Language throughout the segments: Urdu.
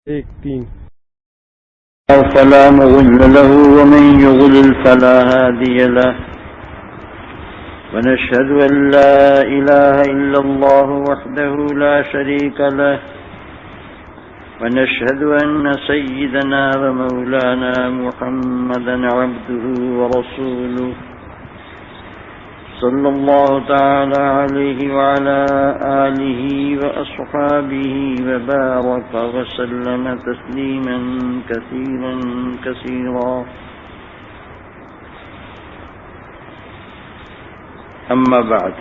3 فلا مضل له ومن يضلل فلا هادي له ونشهد أن لا إله إلا الله وحده لا شريك له ونشهد أن سيدنا ومولانا محمدا عبده ورسوله صلى الله تعالى عليه وعلى آله وأصحابه وبارك وسلم تسليما كثيرا كثيرا. أما بعد،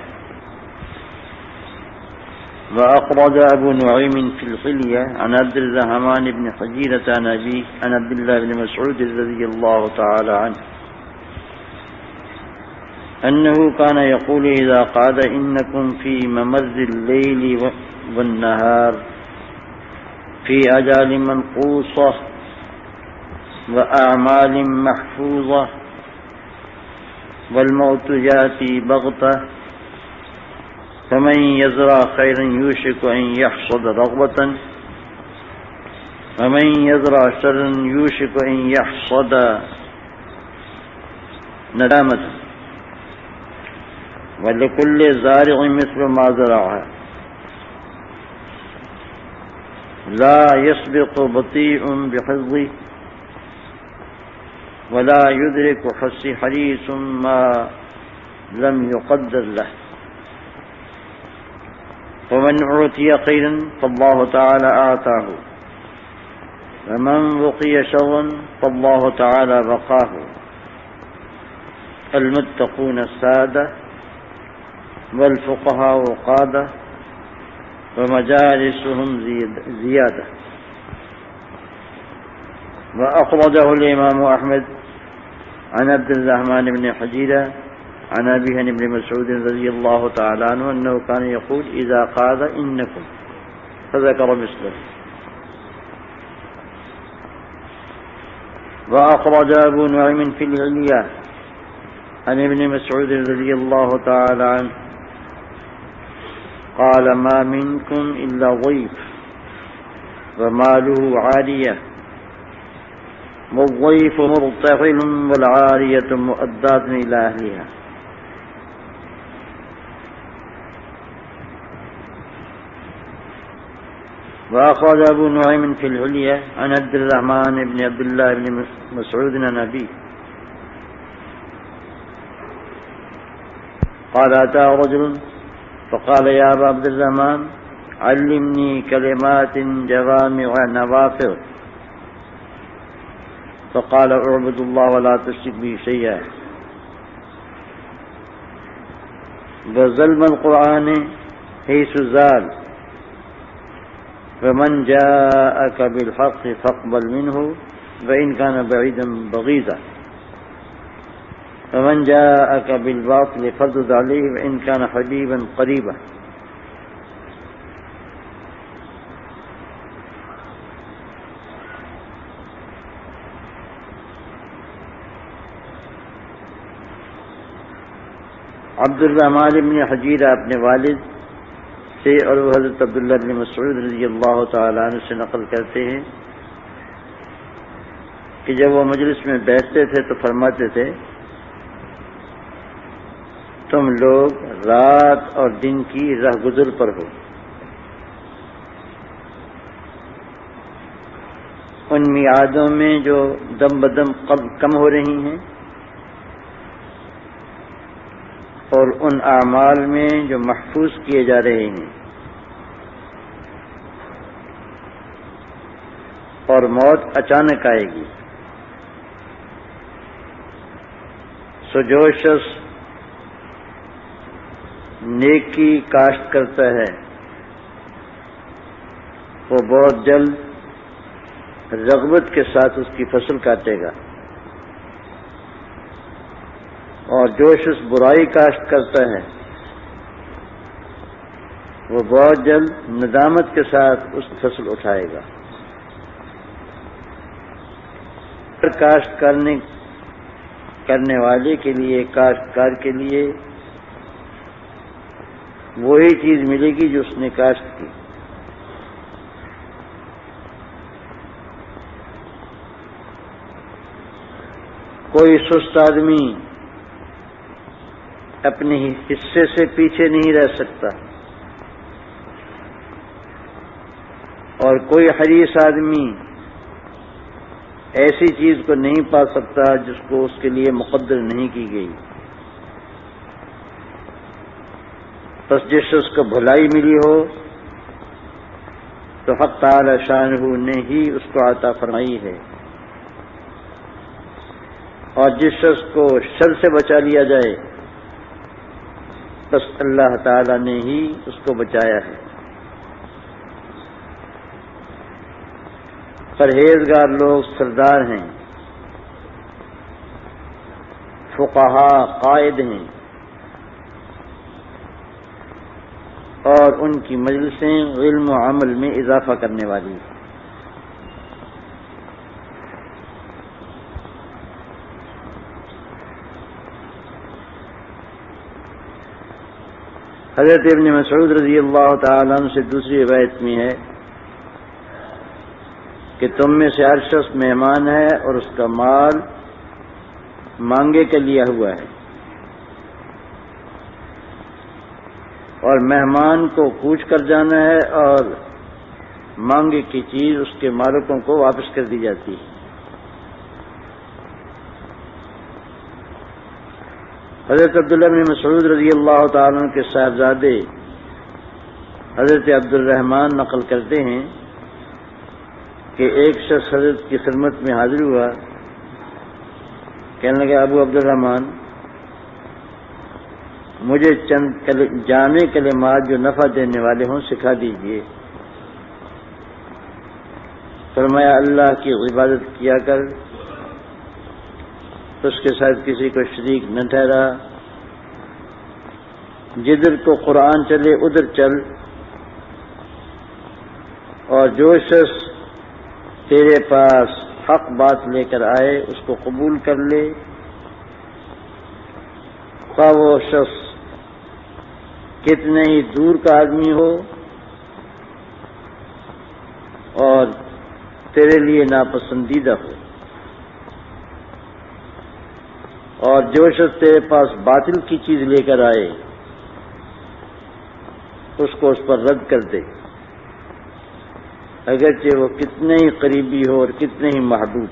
وأخرج أبو نعيم في الحلية عن عبد الرحمن بن حجيرة عن أبيه عن عبد الله بن مسعود رضي الله تعالى عنه أنه كان يقول إذا قعد إنكم في ممر الليل والنهار في أجال منقوصة وأعمال محفوظة والموت يأتي بغتة فمن يزرع خيرا يوشك أن يحصد رغبة ومن يزرع شرا يوشك أن يحصد ندامة وَلِكُلِّ زَارِعٍ مِثْلُ مَا زَرَعَهُ لَا يَسْبِقُ بَطِيءٌ بِحِظِّهِ وَلَا يُدْرِكُ حَرِيصٌ مَا لَمْ يُقَدَّرْ لَهُ وَمَنْ أُعْطِيَ خَيْرًا فَاللَّهُ تَعَالَى أَعْطَاهُ وَمَنْ وُقِيَ شَرًّا فَاللَّهُ تَعَالَى وَقَاهُ. المتقون السادة والفقهاء قادة ومجالسهم زيادة. وأخرجه الإمام أحمد عن عبد الرحمن بن حجيرة عن أبيه عن ابن مسعود رضي الله تعالى عنه أنه كان يقول إذا قال إنكم فذكر مثله. وأخرج أبو نعيم في الحلية عن ابن مسعود رضي الله تعالى عنه قال ما منكم إلا ضيف وماله عارية والضيف مرتحل والعارية مؤداة إلى أهلها. وأخرج أبو نعيم في الحلية عن عبد الرحمن بن عبد الله بن مسعود عن أبيه قال أتى رجل فقال يا أبا عبد الرحمن علمني كلمات جوامع نوافع فقال اعبد الله ولا تشرك به شيئا وظلم القرآن حيث زال ومن جاءك بالحق فاقبل منه وإن كان بعيدا بغيضا ومن جاءك بالباطل فردد عليه وإن كان حبيبا قريبا. عبد الرحمن بن حجیرہ اپنے والد سے اور حضرت عبداللہ بن مسعود رضی اللہ تعالیٰ عنہ سے نقل کرتے ہیں کہ جب وہ مجلس میں بیٹھتے تھے تو فرماتے تھے تم لوگ رات اور دن کی راہ گزر پر ہو. ان میعادوں میں جو دم بدم کم ہو رہی ہیں اور ان اعمال میں جو محفوظ کیے جا رہے ہیں اور موت اچانک آئے گی. سو جو شخص نیکی کاشت کرتا ہے وہ بہت جلد رغبت کے ساتھ اس کی فصل کاٹے گا اور جو شخص برائی کاشت کرتا ہے وہ بہت جلد ندامت کے ساتھ اس فصل اٹھائے گا. کاشت کرنے والے کے لیے کاشتکار کے لیے وہی چیز ملے گی جو اس نے کاشت کی. کوئی سست آدمی اپنے حصے سے پیچھے نہیں رہ سکتا، اور کوئی حریص آدمی ایسی چیز کو نہیں پا سکتا جس کو اس کے لیے مقدر نہیں کی گئی۔ بس جس شخص کو بھلائی ملی ہو تو حق تعالی شانہ نے ہی اس کو عطا فرمائی ہے، اور جس شخص کو شر سے بچا لیا جائے بس اللہ تعالی نے ہی اس کو بچایا ہے۔ پرہیزگار لوگ سردار ہیں، فقہا قائد ہیں، اور ان کی مجلسیں علم و عمل میں اضافہ کرنے والی ہیں۔ حضرت ابن مسعود رضی اللہ تعالیٰ عنہ سے دوسری روایت میں ہے کہ تم میں سے ہر شخص مہمان ہے اور اس کا مال مانگے کا لیا ہوا ہے، اور مہمان کو کوچ کر جانا ہے اور مانگے کی چیز اس کے مالکوں کو واپس کر دی جاتی ہے۔ حضرت عبداللہ بن مسعود رضی اللہ تعالیٰ عنہ کے صاحبزادے حضرت عبد الرحمن نقل کرتے ہیں کہ ایک شخص حضرت کی خدمت میں حاضر ہوا، کہنے لگا ابو عبد الرحمن مجھے چند جامع کلمات جو نفع دینے والے ہوں سکھا دیجئے۔ فرمایا اللہ کی عبادت کیا کر، اس کے ساتھ کسی کو شریک نہ ٹھہرا، جدھر کو قرآن چلے ادھر چل، اور جو شخص تیرے پاس حق بات لے کر آئے اس کو قبول کر لے، خواہ وہ شخص کتنے ہی دور کا آدمی ہو اور تیرے لیے ناپسندیدہ ہو، اور جو شخص تیرے پاس باطل کی چیز لے کر آئے اس کو اس پر رد کر دے، اگرچہ وہ کتنے ہی قریبی ہو اور کتنے ہی محبوب۔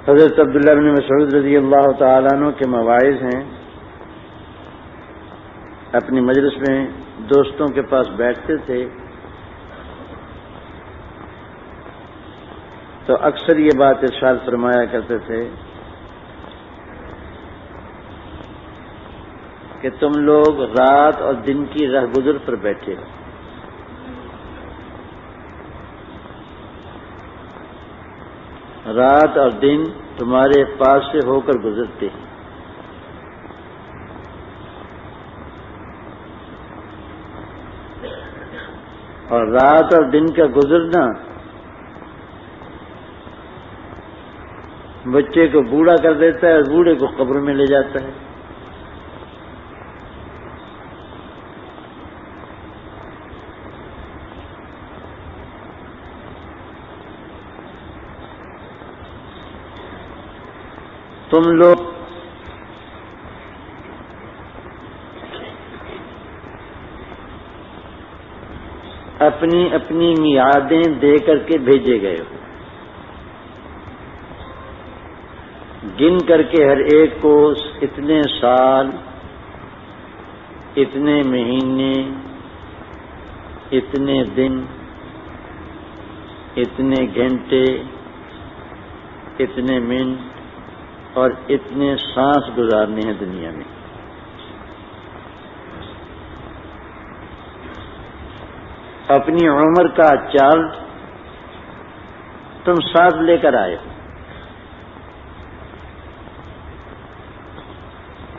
حضرت عبداللہ بن مسعود رضی اللہ تعالیٰ عنہ کے مواعظ ہیں، اپنی مجلس میں دوستوں کے پاس بیٹھتے تھے تو اکثر یہ بات ارشاد فرمایا کرتے تھے کہ تم لوگ رات اور دن کی راہ گزر پر بیٹھے ہو، رات اور دن تمہارے پاس سے ہو کر گزرتے ہیں، اور رات اور دن کا گزرنا بچے کو بوڑھا کر دیتا ہے اور بوڑھے کو قبر میں لے جاتا ہے۔ تم لوگ اپنی اپنی میعادیں دے کر کے بھیجے گئے ہو، گن کر کے ہر ایک کو اتنے سال، اتنے مہینے، اتنے دن، اتنے گھنٹے، اتنے منٹ اور اتنے سانس گزارنے ہیں دنیا میں۔ اپنی عمر کا چارٹ تم ساتھ لے کر آئے ہو،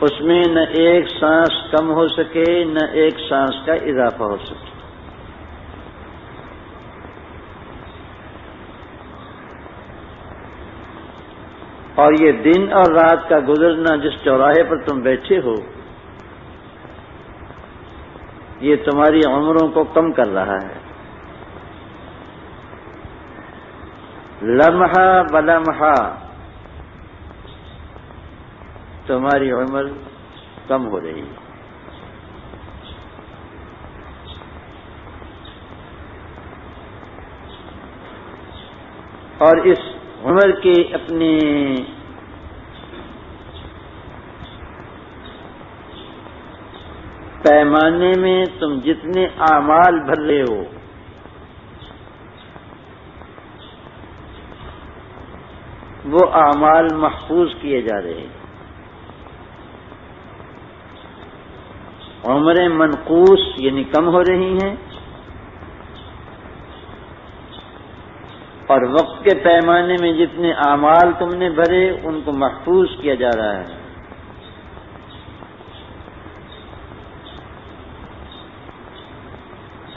اس میں نہ ایک سانس کم ہو سکے نہ ایک سانس کا اضافہ ہو سکے۔ اور یہ دن اور رات کا گزرنا جس چوراہے پر تم بیٹھے ہو یہ تمہاری عمروں کو کم کر رہا ہے، لمحہ بلمحہ تمہاری عمر کم ہو رہی ہے. اور اس عمر کے اپنے پیمانے میں تم جتنے اعمال بھر رہے ہو وہ اعمال محفوظ کیے جا رہے ہیں. عمریں منقوص یعنی کم ہو رہی ہیں اور وقت کے پیمانے میں جتنے اعمال تم نے بھرے ان کو محفوظ کیا جا رہا ہے.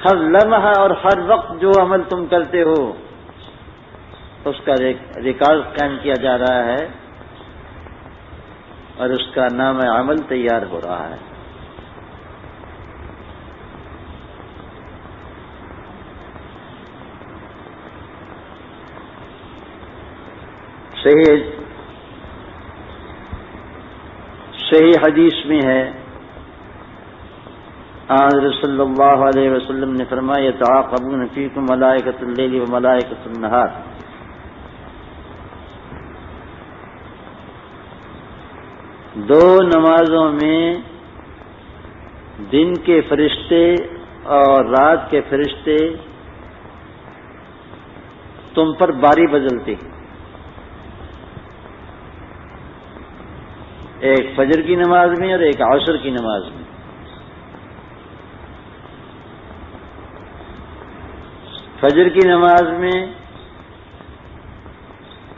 ہر لمحہ اور ہر وقت جو عمل تم کرتے ہو اس کا ریکارڈ قائم کیا جا رہا ہے اور اس کا نام عمل تیار ہو رہا ہے. صحیح حدیث میں ہے حضرت صلی اللہ علیہ وسلم نے فرمایا یتعاقبون فیکم ملائکۃ اللیل و ملائکۃ النہار. دو نمازوں میں دن کے فرشتے اور رات کے فرشتے تم پر باری بدلتے ہیں. ایک فجر کی نماز میں اور ایک عصر کی نماز میں. فجر کی نماز میں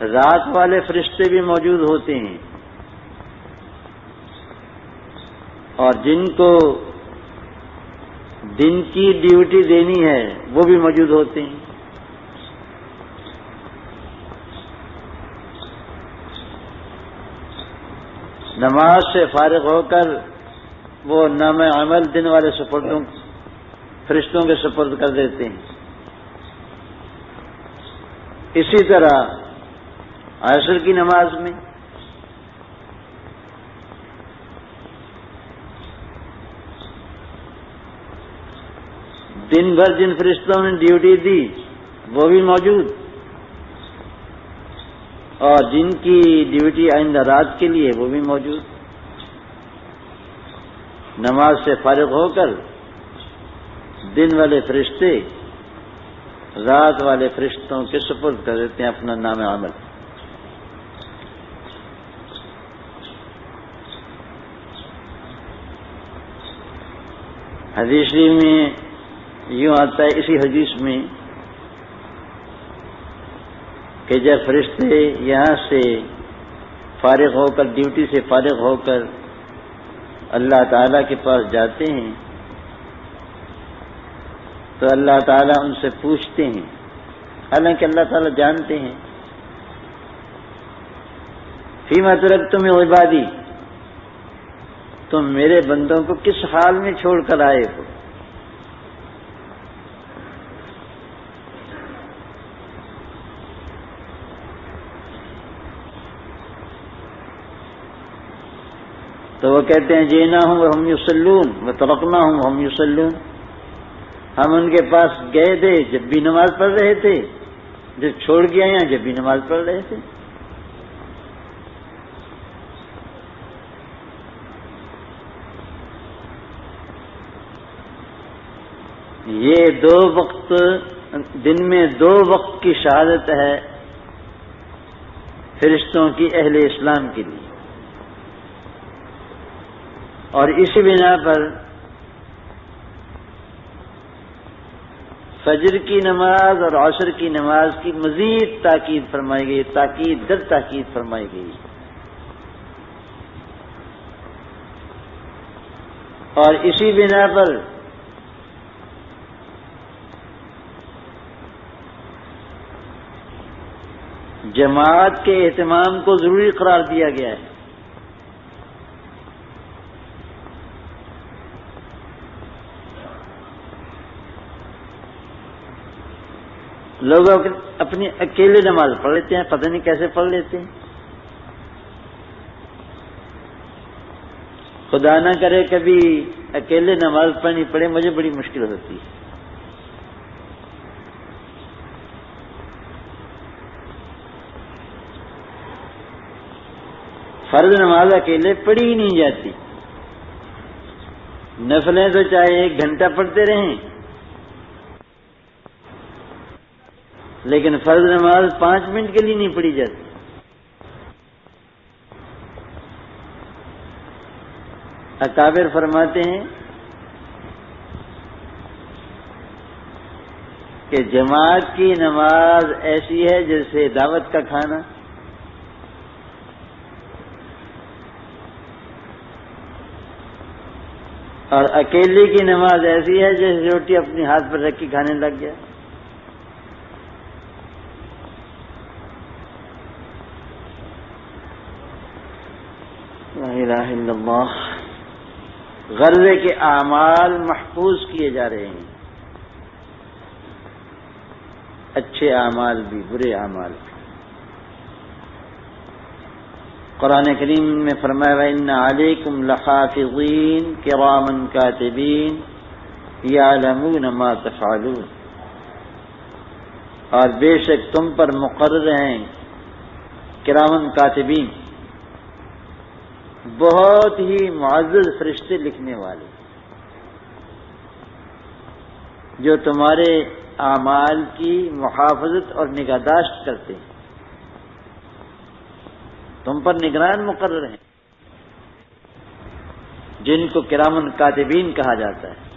رات والے فرشتے بھی موجود ہوتے ہیں اور جن کو دن کی ڈیوٹی دینی ہے وہ بھی موجود ہوتے ہیں. نماز سے فارغ ہو کر وہ نام عمل دن والے فرشتوں کے سپرد کر دیتے ہیں. اسی طرح عصر کی نماز میں دن بھر جن فرشتوں نے ڈیوٹی دی وہ بھی موجود اور جن کی ڈیوٹی آئندہ رات کے لیے وہ بھی موجود. نماز سے فارغ ہو کر دن والے فرشتے رات والے فرشتوں کے سپرد کر دیتے ہیں اپنا نام عمل. حدیث میں یوں آتا ہے اسی حدیث میں کہ جب فرشتے یہاں سے فارغ ہو کر ڈیوٹی سے فارغ ہو کر اللہ تعالیٰ کے پاس جاتے ہیں تو اللہ تعالیٰ ان سے پوچھتے ہیں، حالانکہ اللہ تعالیٰ جانتے ہیں، فیما ترکتم عبادی، تم میرے بندوں کو کس حال میں چھوڑ کر آئے ہو؟ تو وہ کہتے ہیں جئناہم وہم یصلون وترکناہم وہم یصلون، ہم ان کے پاس گئے تھے جب بھی نماز پڑھ رہے تھے، جب چھوڑ کے آئے ہیں جب بھی نماز پڑھ رہے تھے. یہ دو وقت دن میں دو وقت کی شہادت ہے فرشتوں کی اہل اسلام کے لیے، اور اسی بنا پر فجر کی نماز اور عصر کی نماز کی مزید تاکید فرمائی گئی، تاکید در تاکید فرمائی گئی. اور اسی بنا پر جماعت کے اہتمام کو ضروری قرار دیا گیا ہے. لوگ اپنی اکیلے نماز پڑھ لیتے ہیں، پتہ نہیں کیسے پڑھ لیتے ہیں. خدا نہ کرے کبھی اکیلے نماز پڑھنی پڑے، مجھے بڑی مشکل ہوتی ہے. فرض نماز اکیلے پڑھی ہی نہیں جاتی. نفلیں تو چاہے 1 گھنٹہ پڑھتے رہیں، لیکن فرض نماز 5 منٹ کے لیے نہیں پڑھی جاتی. اکابر فرماتے ہیں کہ جماعت کی نماز ایسی ہے جیسے دعوت کا کھانا، اور اکیلے کی نماز ایسی ہے جیسے روٹی اپنے ہاتھ پر رکھی کھانے لگ گیا. لا الہ الا اللہ. غرضے کے اعمال محفوظ کیے جا رہے ہیں، اچھے اعمال بھی، برے اعمال بھی. قرآن کریم میں فرمایا وَإِنَّ عَلَيْكُمْ لَحَافِظِينَ كِرَامًا كَاتِبِينَ يَعْلَمُونَ مَا تَفْعَلُونَ. اور بے شک تم پر مقرر ہیں کرامن کاتبین، بہت ہی معزز فرشتے لکھنے والے، جو تمہارے اعمال کی محافظت اور نگہداشت کرتے ہیں. تم پر نگران مقرر ہیں جن کو کرامن کاتبین کہا جاتا ہے.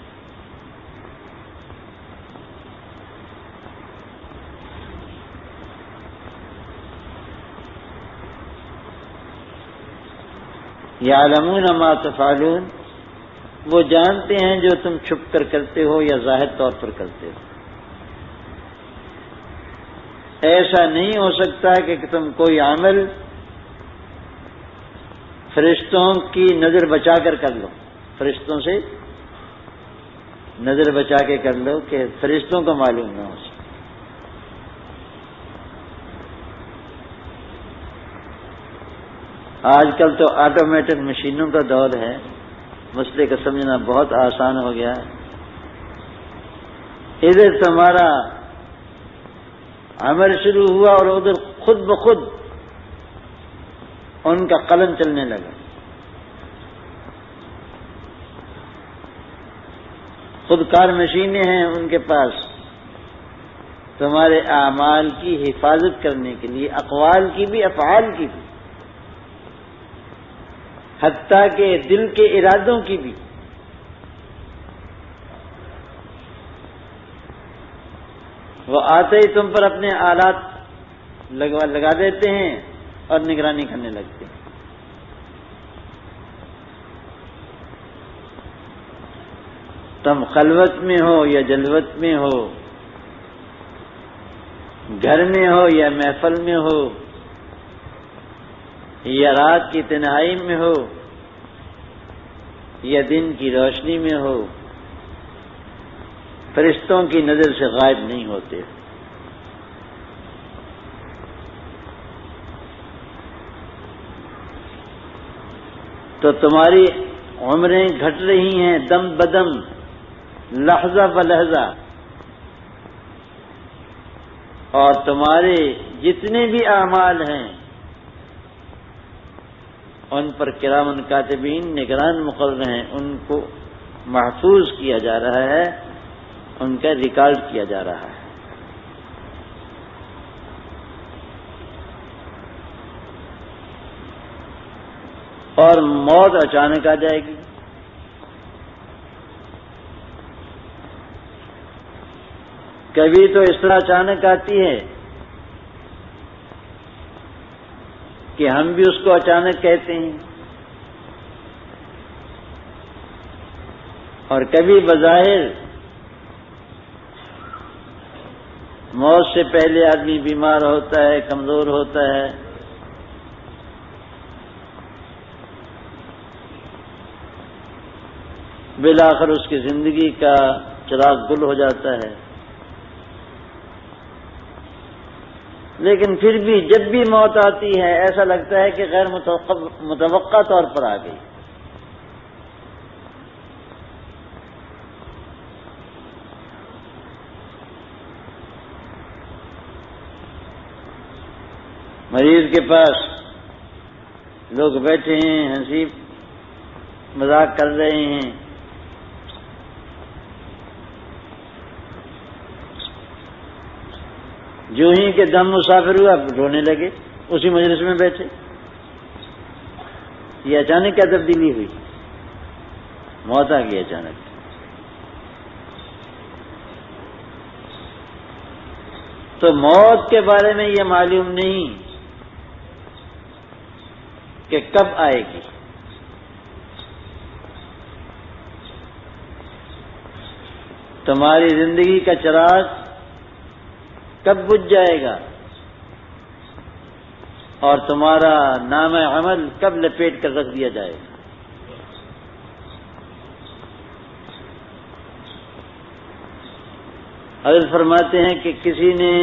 یعلمون ما تفعلون، وہ جانتے ہیں جو تم چھپ کر کرتے ہو یا ظاہر طور پر کرتے ہو. ایسا نہیں ہو سکتا کہ تم کوئی عمل فرشتوں کی نظر بچا کر کر لو، فرشتوں سے نظر بچا کے کر لو کہ فرشتوں کو معلوم نہ ہو سکے. آج کل تو آٹومیٹک مشینوں کا دور ہے، مسئلے کا سمجھنا بہت آسان ہو گیا ہے. ادھر تمہارا عمل شروع ہوا اور ادھر خود بخود ان کا قلم چلنے لگا. خودکار مشینیں ہیں ان کے پاس تمہارے اعمال کی حفاظت کرنے کے لیے، اقوال کی بھی افعال کی بھی، حتیٰ کہ دل کے ارادوں کی بھی. وہ آتے ہی تم پر اپنے آلات لگا دیتے ہیں اور نگرانی کرنے لگتے ہیں. تم خلوت میں ہو یا جلوت میں ہو، گھر میں ہو یا محفل میں ہو، یا رات کی تنہائی میں ہو یا دن کی روشنی میں ہو، فرشتوں کی نظر سے غائب نہیں ہوتے. تو تمہاری عمریں گھٹ رہی ہیں دم بدم، لحظہ بلحظہ، اور تمہارے جتنے بھی اعمال ہیں ان پر کرامن کاتبین نگران مقرر ہیں، ان کو محفوظ کیا جا رہا ہے، ان کا ریکارڈ کیا جا رہا ہے. اور موت اچانک آ جائے گی. کبھی تو اس طرح اچانک آتی ہے کہ ہم بھی اس کو اچانک کہتے ہیں، اور کبھی بظاہر موت سے پہلے آدمی بیمار ہوتا ہے، کمزور ہوتا ہے، بالآخر اس کی زندگی کا چراغ گل ہو جاتا ہے. لیکن پھر بھی جب بھی موت آتی ہے ایسا لگتا ہے کہ غیر متوقع طور پر آ گئی. مریض کے پاس لوگ بیٹھے ہیں، ہنسی مذاق کر رہے ہیں، جو ہی کہ دم مسافر ہوا رونے لگے اسی مجلس میں بیٹھے. یہ اچانک کیا تبدیلی ہوئی؟ موت آ گئی اچانک. تو موت کے بارے میں یہ معلوم نہیں کہ کب آئے گی. تمہاری زندگی کا چراغ کب بجھ جائے گا اور تمہارا نام عمل کب لپیٹ کر رکھ دیا جائے گا. حضرت فرماتے ہیں کہ کسی نے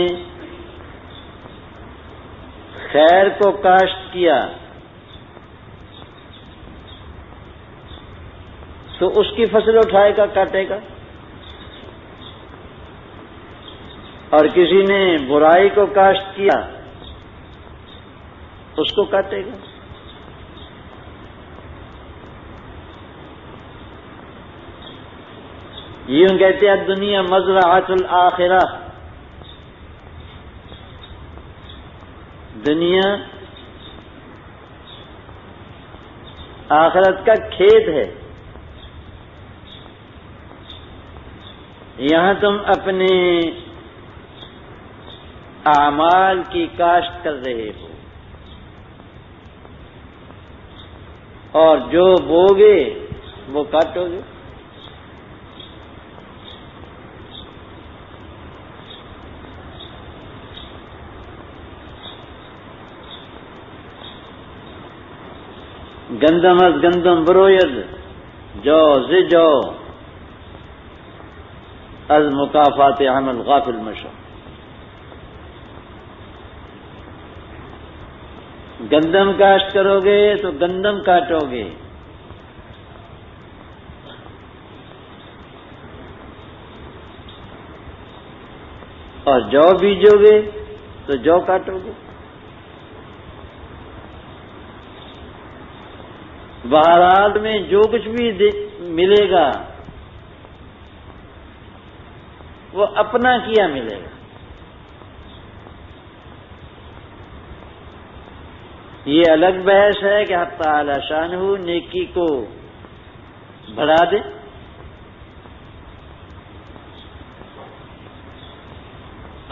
خیر کو کاشت کیا تو اس کی فصل اٹھائے گا، کاٹے گا، اور کسی نے برائی کو کاشت کیا اس کو کاٹے گا. یوں کہتے ہیں دنیا مزرعۃ الآخرہ، دنیا آخرت کا کھیت ہے. یہاں تم اپنے اعمال کی کاشت کر رہے ہو، اور جو بوگے وہ کاٹو گے. گندم از گندم بروید، جو ز جو از مکافات عمل غافل مشو. گندم کاشت کرو گے تو گندم کاٹو گے، اور جو بیجو گے تو جو کاٹو گے. بہرحال میں جو کچھ بھی ملے گا وہ اپنا کیا ملے گا. یہ الگ بحث ہے کہ حق تعالی شانہ نیکی کو بڑھا دے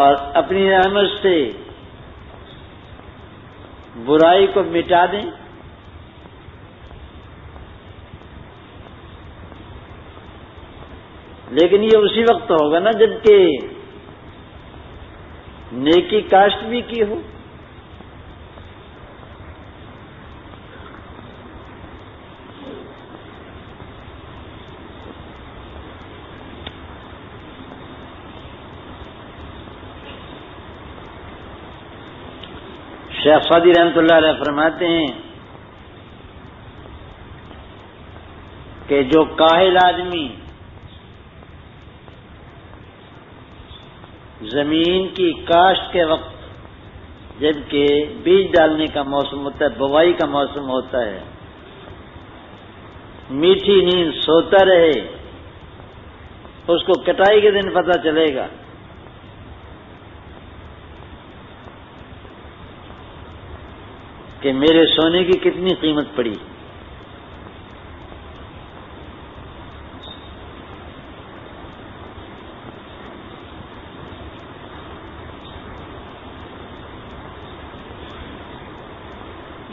اور اپنی رحمت سے برائی کو مٹا دیں. لیکن یہ اسی وقت ہوگا نا جبکہ نیکی کاشت بھی کی ہو. شیخ سعدی رحمۃ اللہ علیہ فرماتے ہیں کہ جو کاہل آدمی زمین کی کاشت کے وقت جبکہ بیج ڈالنے کا موسم ہوتا ہے، بوائی کا موسم ہوتا ہے، میٹھی نیند سوتا رہے، اس کو کٹائی کے دن پتہ چلے گا کہ میرے سونے کی کتنی قیمت پڑی.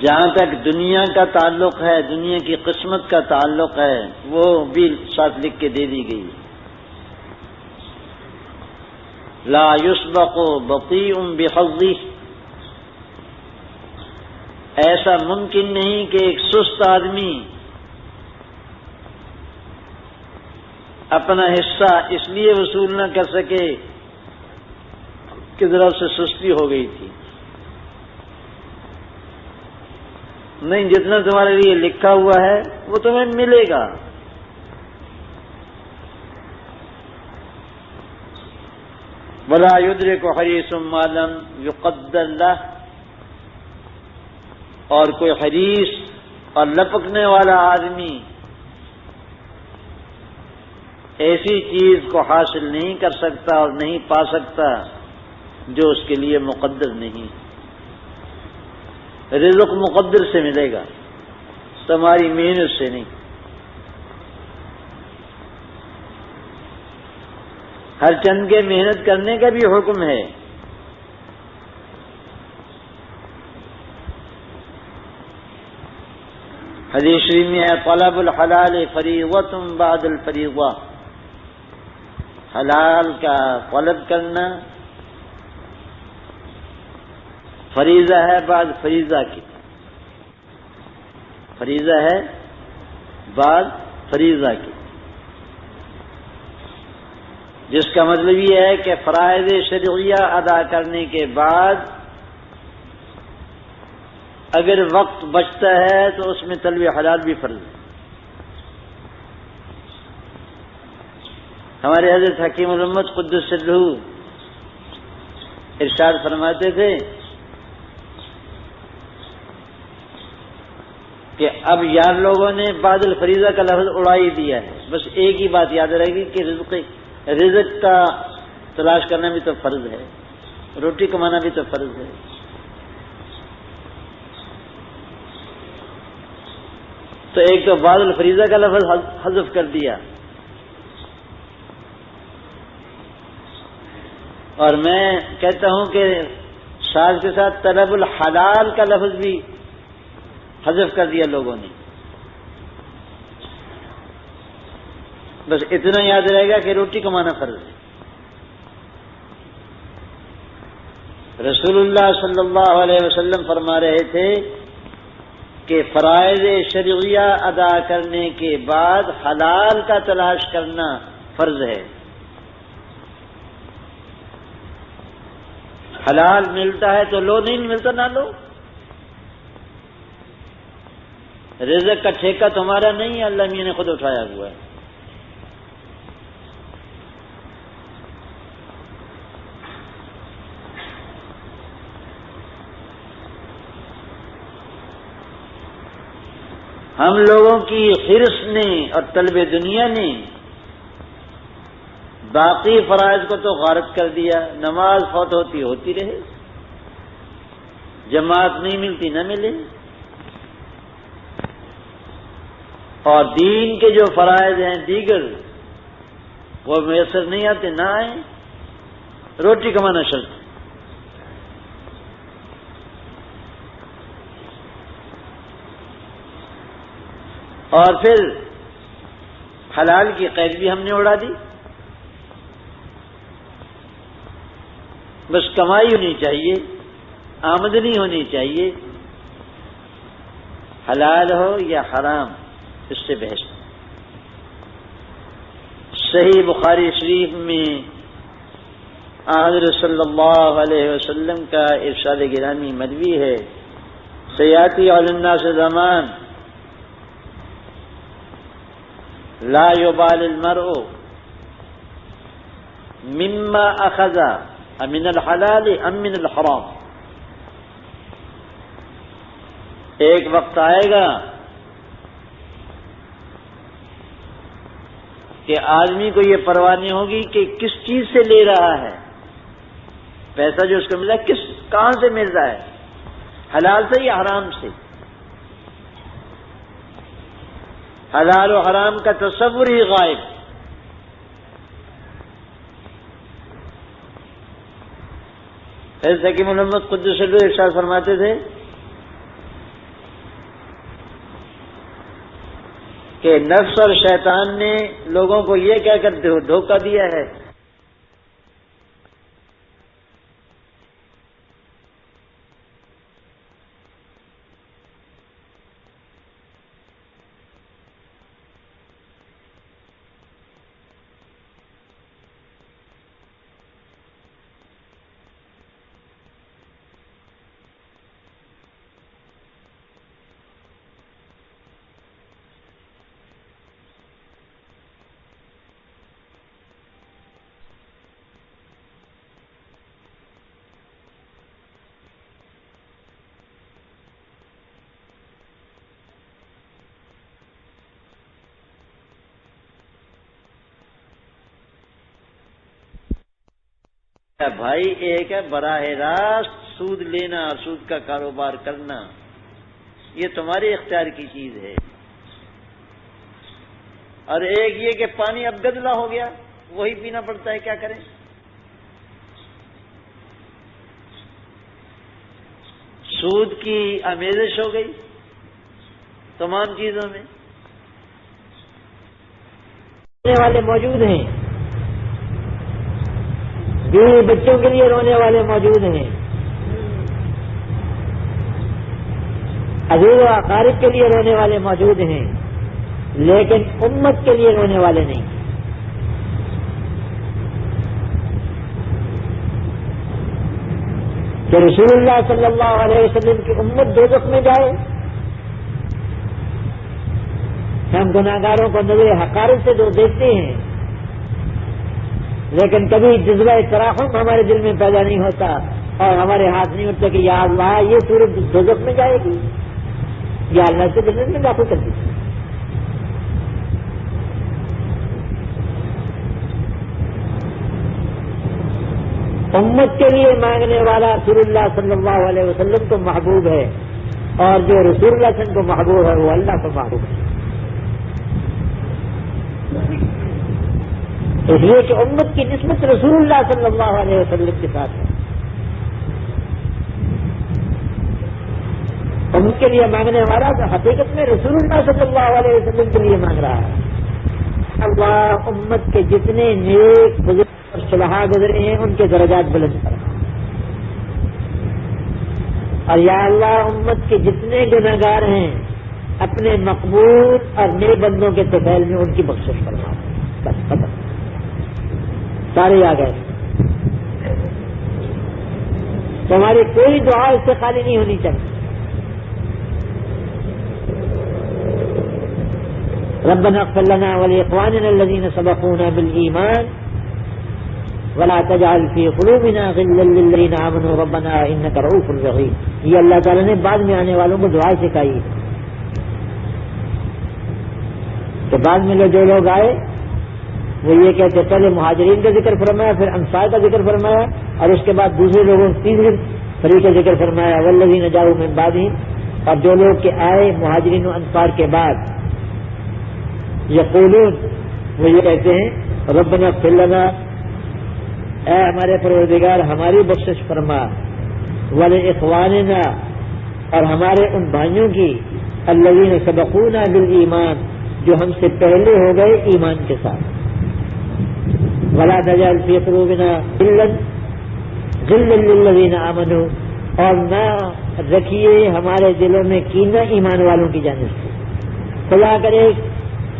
جہاں تک دنیا کا تعلق ہے، دنیا کی قسمت کا تعلق ہے، وہ بھی ساتھ لکھ کے دے دی گئی. لا یسبق بطیء بحظہ، ایسا ممکن نہیں کہ ایک سست آدمی اپنا حصہ اس لیے وصول نہ کر سکے کہ ذرا سے سستی ہو گئی تھی. نہیں، جتنا تمہارے لیے لکھا ہوا ہے وہ تمہیں ملے گا. وَلَا يُدْرِكُ حَرِيصٌ مَا لَمْ يُقَدَّرْ لَهُ، اور کوئی حریص اور لپکنے والا آدمی ایسی چیز کو حاصل نہیں کر سکتا اور نہیں پا سکتا جو اس کے لیے مقدر نہیں. رزق مقدر سے ملے گا، تمہاری محنت سے نہیں. ہر چند کے محنت کرنے کا بھی حکم ہے. حدیث شریف میں ہے طلب الحلال فریضۃ بعد الفریضہ، حلال کا طلب کرنا فریضہ ہے بعد فریضہ کی. فریضہ ہے بعد فریضہ کی، جس کا مطلب یہ ہے کہ فرائض شرعیہ ادا کرنے کے بعد اگر وقت بچتا ہے تو اس میں طلب حلال بھی فرض ہے. ہمارے حضرت حکیم الامت قدس سرہ ارشاد فرماتے تھے کہ اب یار لوگوں نے بعد الفریضہ کا لفظ اڑا ہی دیا ہے. بس ایک ہی بات یاد رہے گی کہ رزق کا تلاش کرنا بھی تو فرض ہے، روٹی کمانا بھی تو فرض ہے. تو ایک تو بعد الفریضہ کا لفظ حذف کر دیا، اور میں کہتا ہوں کہ ساتھ کے ساتھ طلب الحلال کا لفظ بھی حذف کر دیا لوگوں نے. بس اتنا یاد رہے گا کہ روٹی کمانا فرض ہے. رسول اللہ صلی اللہ علیہ وسلم فرما رہے تھے کہ فرائض شرعیہ ادا کرنے کے بعد حلال کا تلاش کرنا فرض ہے. حلال ملتا ہے تو لو، نہیں ملتا نہ لو. رزق کا ٹھیکہ تمہارا نہیں ہے، اللہ میاں نے خود اٹھایا ہوا ہے. ہم لوگوں کی حرص نے اور طلب دنیا نے باقی فرائض کو تو غارت کر دیا. نماز فوت ہوتی رہے، جماعت نہیں ملتی نہ ملے، اور دین کے جو فرائض ہیں دیگر وہ میسر نہیں آتے، نہ آئیں. روٹی کمانا شرط ہے. اور پھر حلال کی قید بھی ہم نے اڑا دی. بس کمائی ہونی چاہیے، آمدنی ہونی چاہیے، حلال ہو یا حرام، اس سے بحث. صحیح بخاری شریف میں حضرت صلی اللہ علیہ وسلم کا ارشاد گرامی مروی ہے، سیاتی علی الناس زمان لا يبال المرء مما اخذ من الحلال ام من الحرام. ایک وقت آئے گا کہ آدمی کو یہ پرواہ نہیں ہوگی کہ کس چیز سے لے رہا ہے. پیسہ جو اس کو ملا کہاں سے مل رہا ہے، حلال سے یا حرام سے. حلال و حرام کا تصور ہی غائب. حضرت حکیم الامت قدس سرہ ارشاد فرماتے تھے کہ نفس اور شیطان نے لوگوں کو یہ کہہ کر دھوکہ دیا ہے بھائی ایک ہے براہ راست سود لینا اور سود کا کاروبار کرنا، یہ تمہارے اختیار کی چیز ہے، اور ایک یہ کہ پانی اب گدلا ہو گیا وہی پینا پڑتا ہے، کیا کریں؟ سود کی آمیزش ہو گئی تمام چیزوں میں۔ رونے والے موجود ہیں، بیوی بچوں کے لیے رونے والے موجود ہیں، عزیز و اقارب کے لیے رونے والے موجود ہیں، لیکن امت کے لیے رونے والے نہیں۔ کہ رسول اللہ صلی اللہ علیہ وسلم کی امت دوزخ میں جائے، ہم گناہگاروں کو نظر حقارت سے جو دیکھتے ہیں، لیکن کبھی جذبہ تراحم ہمارے دل میں پیدا نہیں ہوتا اور ہمارے ہاتھ نہیں اٹھتے کہ یا اللہ یہ سورج دوزخ میں جائے گی، یا اللہ سے جنت میں داخل کر دیجیے۔ امت کے لیے مانگنے والا رسول اللہ صلی اللہ علیہ وسلم کو محبوب ہے، اور جو رسول اللہ صلی اللہ علیہ وسلم کو محبوب ہے وہ اللہ کو محبوب ہے۔ اس لیے کہ امت کی نسبت رسول اللہ صلی اللہ علیہ وسلم کے ساتھ ہے۔ امت کے لیے مانگنے والا تو حقیقت میں رسول اللہ صلی اللہ علیہ وسلم کے لیے مانگ رہا ہے۔ اللہ امت کے جتنے نیک بزرگ اور صلحاء گزرے ہیں ان کے درجات بلند کرا، اور یا اللہ امت کے جتنے گناہگار ہیں اپنے مقبول اور نیک بندوں کے طفیل میں ان کی بخشش فرما۔ بس ختم، سارے آ گئے۔ تمہاری کوئی دعا اس سے خالی نہیں ہونی چاہیے۔ ربنا اغفر لنا ولاخواننا الذين سبقونا بالایمان ولا تجعل في قلوبنا غلا للذين آمنوا ربنا انك رؤوف رحيم۔ یہ اللہ تعالیٰ نے بعد میں آنے والوں کو دعا سکھائی کہ بعد میں جو لوگ آئے وہ یہ کہتے پہلے مہاجرین کا ذکر فرمایا، پھر انصار کا ذکر فرمایا، اور اس کے بعد دوسرے لوگوں تیسرے فریق کا ذکر فرمایا والذین جاؤوا من بعدہم، اور جو لوگ کے آئے مہاجرین و انصار کے بعد یقولون، وہ یہ کہتے ہیں ربنا اغفر لنا، اے ہمارے پروردگار ہماری بخشش فرما، ولاخواننا، اور ہمارے ان بھائیوں کی الذین سبقونا بالایمان، جو ہم سے پہلے ہو گئے ایمان کے ساتھ، ولا تجعل فی قلوبنا غلا للذین آمنوا، اور نہ رکھیے ہمارے دلوں میں کینہ ایمان والوں کی جانب سے، خدا کرے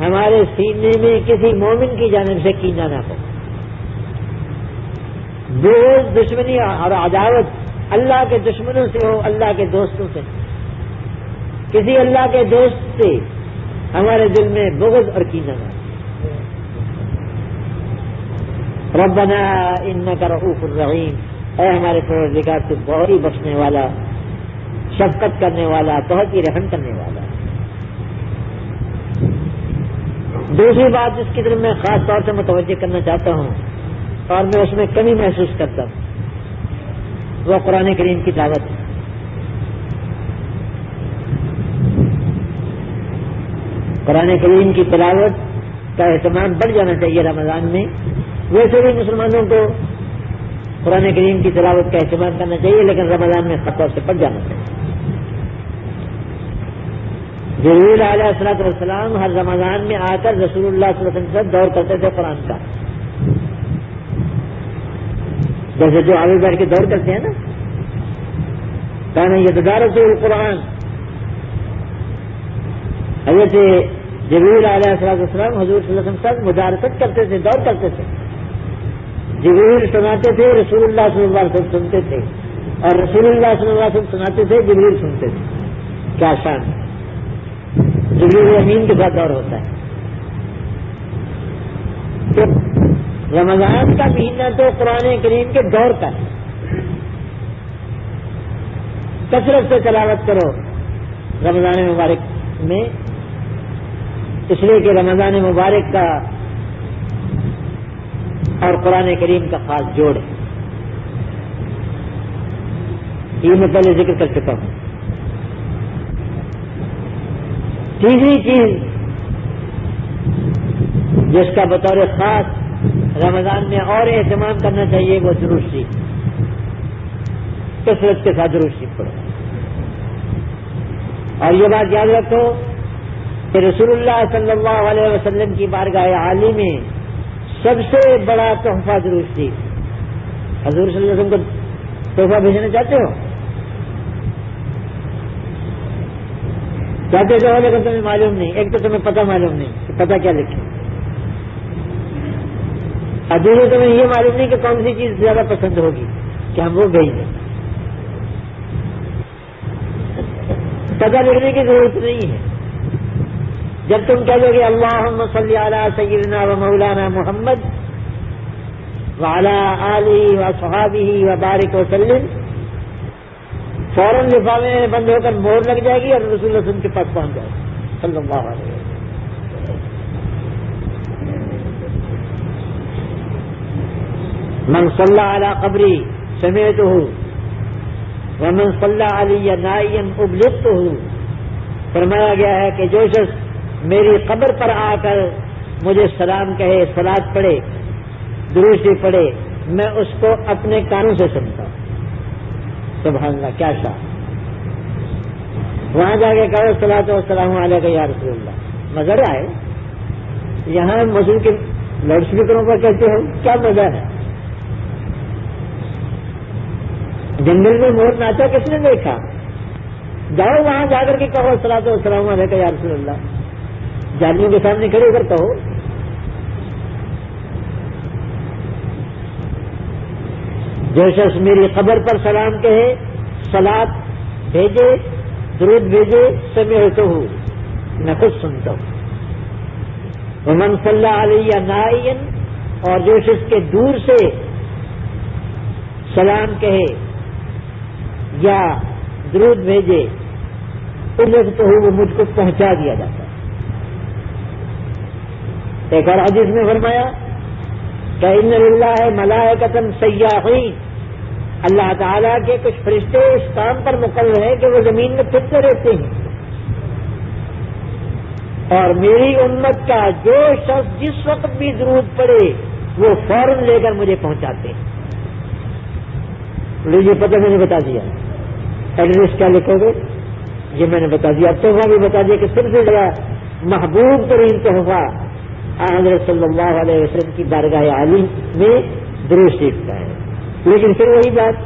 ہمارے سینے میں کسی مومن کی جانب سے کینہ نہ ہو، بغض دشمنی اور عداوت اللہ کے دشمنوں سے ہو، اللہ کے دوستوں سے، کسی اللہ کے دوست سے ہمارے دل میں بغض اور کینہ نہ ہو۔ ربنا انک رؤوف الرحیم، اے ہمارے پروردگار تو بہت ہی بخشنے والا، شفقت کرنے والا، بہت ہی رحم کرنے والا۔ دوسری بات جس کی طرف میں خاص طور سے متوجہ کرنا چاہتا ہوں اور میں اس میں کمی محسوس کرتا ہوں، وہ قرآن کریم کی دعوت ہے۔ قرآن کریم کی تلاوت کا اہتمام بڑھ جانا چاہیے رمضان میں۔ ویسے بھی مسلمانوں کو قرآن کریم کی تلاوت کا اہتمام کرنا چاہیے، لیکن رمضان میں خاص طور سے بڑھ جانا چاہیے۔ جبریل علیہ الصلوۃ والسلام ہر رمضان میں آ کر رسول اللہ صلی اللہ علیہ وسلم سے دور کرتے تھے قرآن کا، جیسے جو آگے بیٹھ کے دور کرتے ہیں نا، کان یتدارس القرآن، حضرت جبریل علیہ الصلوۃ والسلام حضور صلی اللہ علیہ وسلم سے مدارست کرتے تھے، دور کرتے تھے۔ جبریل سناتے تھے، رسول اللہ صلی اللہ علیہ وسلم سنتے تھے، اور رسول اللہ صلی اللہ علیہ وسلم سناتے تھے، جبریل سنتے تھے۔ کیا شان ہے! جبریل امین کے ساتھ دور ہوتا ہے۔ تو رمضان کا مہینہ تو قرآن کریم کے دور کا ہے، کثرت سے تلاوت کرو رمضان مبارک میں، اس لیے کہ رمضان مبارک کا اور قرآن کریم کا خاص جوڑ ہے۔ یہ میں پہلے ذکر کر چکا ہوں. تیسری چیز جس کا بطور خاص رمضان میں اور اہتمام کرنا چاہیے وہ درود شریف، کثرت کے ساتھ درود شریف پڑھو. اور یہ بات یاد رکھو کہ رسول اللہ صلی اللہ علیہ وسلم کی بارگاہ عالی میں سب سے بڑا تحفہ درود شریف. حضور صلی اللہ علیہ وسلم کو تحفہ بھیجنا چاہتے ہو؟ چاہتے تو ہو لیکن تمہیں معلوم نہیں. ایک تو تمہیں پتہ معلوم نہیں کہ پتہ کیا لکھے، اور دوسرے تمہیں یہ معلوم نہیں کہ کون سی چیز زیادہ پسند ہوگی کہ ہم وہ بھیج دیں. پتہ لکھنے کی ضرورت نہیں ہے. جب تم کہہ دو گے اللہم صلی علی سیدنا و مولانا محمد وعلی آلہ و صحابہ و بارک وسلم، فوراً لفافے میں بند ہو کر مور لگ جائے گی اور رسول اللہ صلی اللہ علیہ وسلم کے پاس پہنچ جائے گی صلی اللہ علیہ وسلم. من صلی علی قبری سمعتہ ومن صلی علی نائیا ابلغتہ. فرمایا گیا ہے کہ جو شخص میری قبر پر آ کر مجھے سلام کہے، صلاۃ پڑھے، درود شریف پڑھے، میں اس کو اپنے کانوں سے سنتا ہوں. سبحان اللہ، کیا شان. وہاں جا کے کہو صلاۃ والسلام علیک یا رسول اللہ. مزہ آئے. یہاں مسجد کے لاؤڈ اسپیکروں پر کہتے ہو، کیا مزہ ہے. جنگل میں مور ناچا کس نے دیکھا؟ جاؤ وہاں جا کر کے کہو صلاۃ والسلام علیک یا رسول اللہ. جادوؤں کے سامنے کھڑے ہو کر کہو. جو شخص میری قبر پر سلام کہے، صلاۃ بھیجے، درود بھیجے، سمعتہ میں خود سنتا ہوں. ومن صلی علی نائیا، اور جو شخص کے دور سے سلام کہے یا درود بھیجے، ابلغتہ وہ مجھ کو پہنچا دیا جاتا ہے. ایک اور حدیث میں فرمایا کہ ان للہ ملائکۃ سیاحین، اللہ تعالیٰ کے کچھ فرشتے اس کام پر مقرر ہیں کہ وہ زمین میں پھرتے رہتے ہیں، اور میری امت کا جو شخص جس وقت بھی درود پڑے وہ فوراً لے کر مجھے پہنچاتے ہیں. لیجیے پتہ میں نے بتا دیا. ایڈریس کیا لکھو گے؟ یہ میں نے بتا دیا. تحفہ بھی بتا دیا کہ سب سے زیادہ محبوب ترین تحفہ حضرت صلی اللہ علیہ وسلم کی بارگاہ عالی میں درود شریف کا ہے. لیکن پھر وہی بات،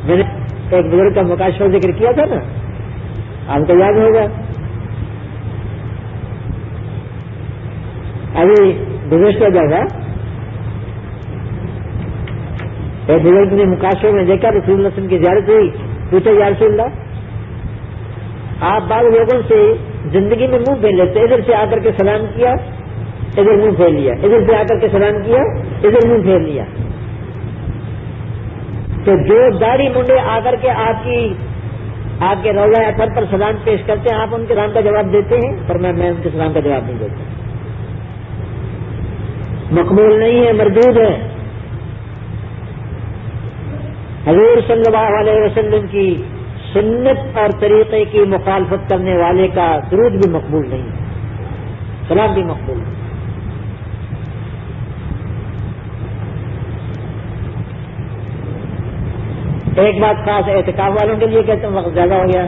میں نے ایک بزرگ کا مکاشفہ ذکر کیا تھا نا، آپ کو یاد ہوگا. ابھی گزشتہ جگہ ایک بزرگ نے مکاشفے میں دیکھا رسول اللہ صلی اللہ علیہ وسلم کی زیارت ہوئی. پوچھا یا رسول اللہ، آپ بعض لوگوں سے زندگی میں منہ پھیر لیتے، ادھر سے آ کر کے سلام کیا، ادھر منہ پھیر لیا، ادھر سے آ کر کے سلام کیا، ادھر منہ پھیر لیا. تو جو داڑھی منڈے آ کر کے آپ کے روضہ اطہر پر سلام پیش کرتے ہیں، آپ ان کے سلام کا جواب دیتے ہیں؟ پر میں ان کے سلام کا جواب نہیں دیتا. مقبول نہیں ہے، مردود ہے. حضور صلی اللہ علیہ وسلم کی سنت اور طریقے کی مخالفت کرنے والے کا درود بھی مقبول نہیں ہے، سلام بھی مقبول نہیں. ایک بات خاص اعتکاف والوں کے لیے کہتے ہیں، وقت زیادہ ہو گیا.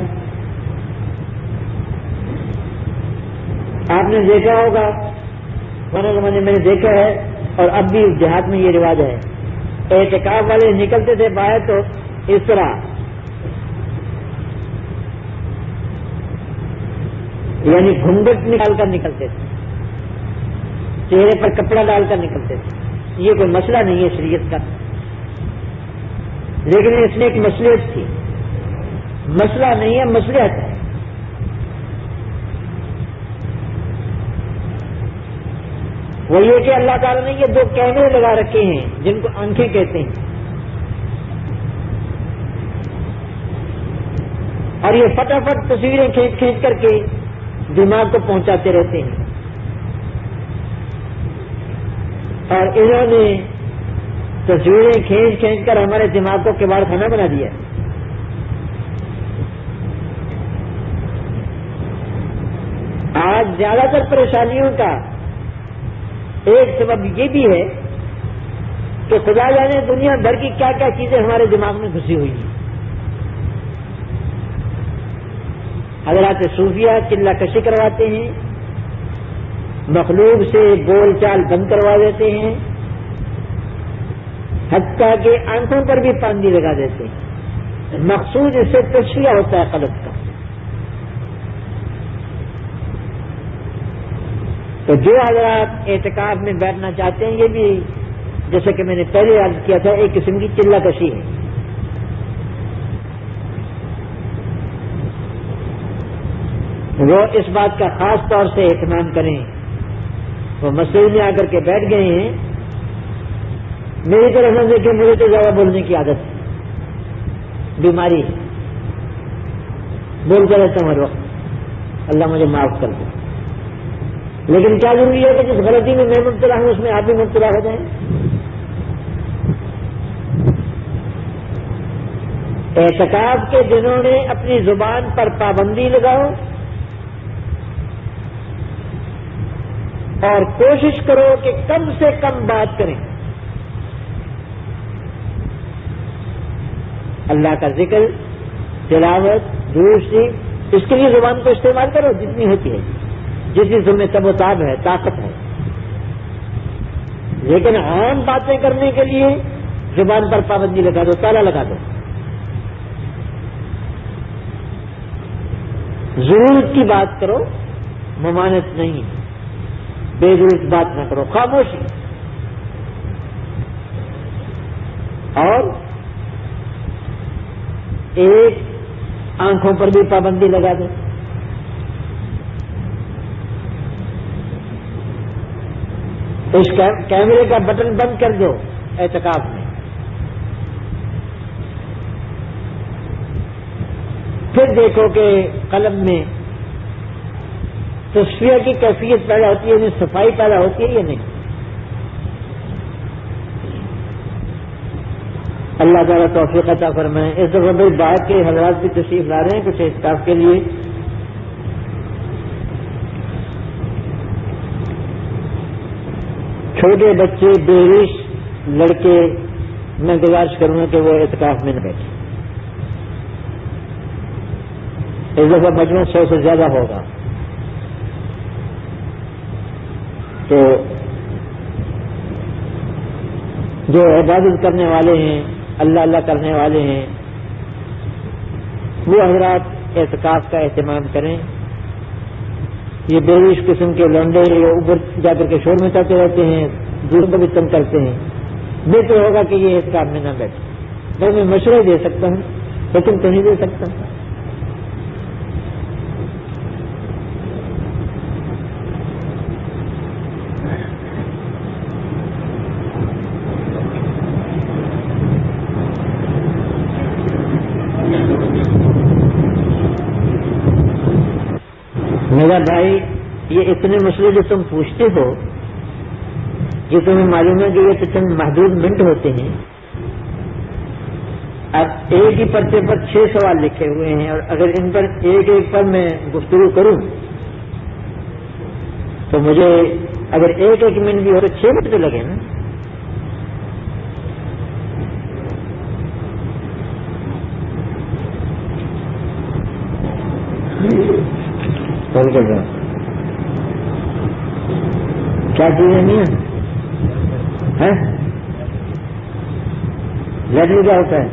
آپ نے دیکھا ہوگا، میں نے دیکھا ہے، اور اب بھی دیہات میں یہ رواج ہے. اعتکاف والے نکلتے تھے باہر تو اس طرح یعنی گھونگھٹ نکال کر نکلتے تھے، چہرے پر کپڑا ڈال کر نکلتے تھے. یہ کوئی مسئلہ نہیں ہے شریعت کا، لیکن اس میں ایک مصلحت تھی. مسئلہ نہیں ہے، مصلحت ہے. وہ یہ کہ اللہ تعالیٰ نے یہ دو کیمرے لگا رکھے ہیں جن کو آنکھیں کہتے ہیں، اور یہ فٹافٹ تصویریں کھینچ کھینچ کر کے دماغ کو پہنچاتے رہتے ہیں. اور انہوں نے تصویریں کھینچ کھینچ کر ہمارے دماغ کو کباڑ خانہ بنا دیا ہے. آج زیادہ تر پریشانیوں کا ایک سبب یہ بھی ہے کہ خدا جانے دنیا بھر کی کیا کیا چیزیں ہمارے دماغ میں گھسی ہوئی ہیں. حضرات صوفیہ چلہ کشی کرواتے ہیں، مخلوق سے بول چال بند کروا دیتے ہیں، حتیٰ کہ آنکھوں پر بھی پابندی لگا دیتے ہیں. مقصود اس سے تصفیہ ہوتا ہے قلب کا. تو جو حضرات اعتکاف میں بیٹھنا چاہتے ہیں، یہ بھی جیسے کہ میں نے پہلے عرض کیا تھا ایک قسم کی چلہ کشی ہے. وہ اس بات کا خاص طور سے اہتمام کریں. وہ مسجد میں آ کر کے بیٹھ گئے ہیں، میری طرف سے کہ مجھے تو زیادہ بولنے کی عادت ہے، بیماری ہے، بولتا رہتا ہوں ہر وقت، اللہ مجھے معاف کر دے. لیکن کیا ضروری ہے کہ جس غلطی میں مبتلا ہوں اس میں آپ بھی مبتلا ہو جائیں؟ اعتکاف کے دنوں میں اپنی زبان پر پابندی لگاؤ اور کوشش کرو کہ کم سے کم بات کریں. اللہ کا ذکر، تلاوت، درود شریف، اس کے لیے زبان کو استعمال کرو جتنی ہوتی ہے، جس چیز میں تب و تاب ہے، طاقت ہے. لیکن عام باتیں کرنے کے لیے زبان پر پابندی لگا دو، تالا لگا دو. ضرورت کی بات کرو، ممانعت نہیں، بے ضرورت بات نہ کرو، خاموشی. اور ایک آنکھوں پر بھی پابندی لگا دو. اس کیمرے کا بٹن بند کر دو اعتکاف میں. پھر دیکھو کہ قلب میں تصفیہ کی کیفیت پیدا ہوتی ہے، یعنی صفائی پیدا ہوتی ہے یا نہیں. اللہ تعالیٰ توفیق عطا فرمائے. اس دفعہ بھائی باہر کے حضرات بھی تشریف لا رہے ہیں کچھ اعتکاف کے لیے. چھوٹے بچے، بےریش لڑکے، میں گزارش کروں گا کہ وہ اعتکاف میں نہ بیٹھے. اس دفعہ مجموع 100 سے زیادہ ہوگا. تو جو عبادت کرنے والے ہیں، اللہ اللہ کرنے والے ہیں، وہ حضرات اعتکاف کا اہتمام کریں. یہ بےریش قسم کے لونڈے اوپر جا کر کے شور مچاتے رہتے ہیں، دوسروں کو بھی تنگ کرتے ہیں. بہتر ہوگا کہ یہ اعتکاف میں نہ بیٹھے. میں مشورہ دے سکتا ہوں، حکم تو نہیں دے سکتا. میرا بھائی، یہ اتنے مسئلے جو تم پوچھتے ہو، یہ تمہیں معلوم ہے کہ یہ تو چند محدود منٹ ہوتے ہیں. اب ایک ہی پرچے پر 6 سوال لکھے ہوئے ہیں، اور اگر ان پر ایک ایک پر میں گفتگو کروں تو مجھے اگر ایک ایک منٹ بھی ہو تو 6 منٹ تو لگے نا. کیا چیزیں نہیں ہیں؟ لیٹر کیا ہوتا ہے؟